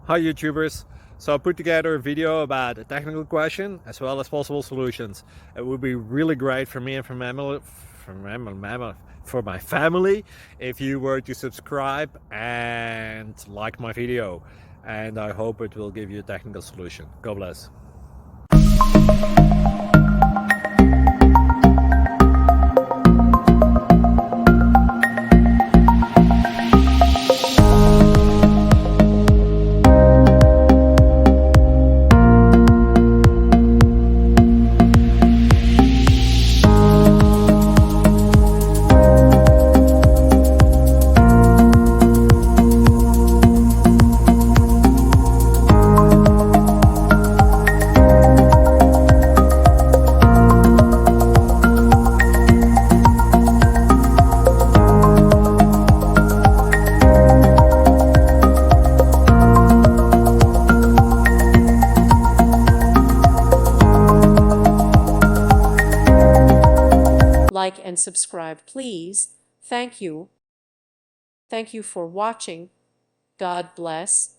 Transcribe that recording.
Hi YouTubers! So I put together a video about a technical question as well as possible solutions. It would be really great for me and for my family if you were to subscribe and like my video, and I hope it will give you a technical solution. God bless. Like and subscribe, please. Thank you. Thank you for watching. God bless.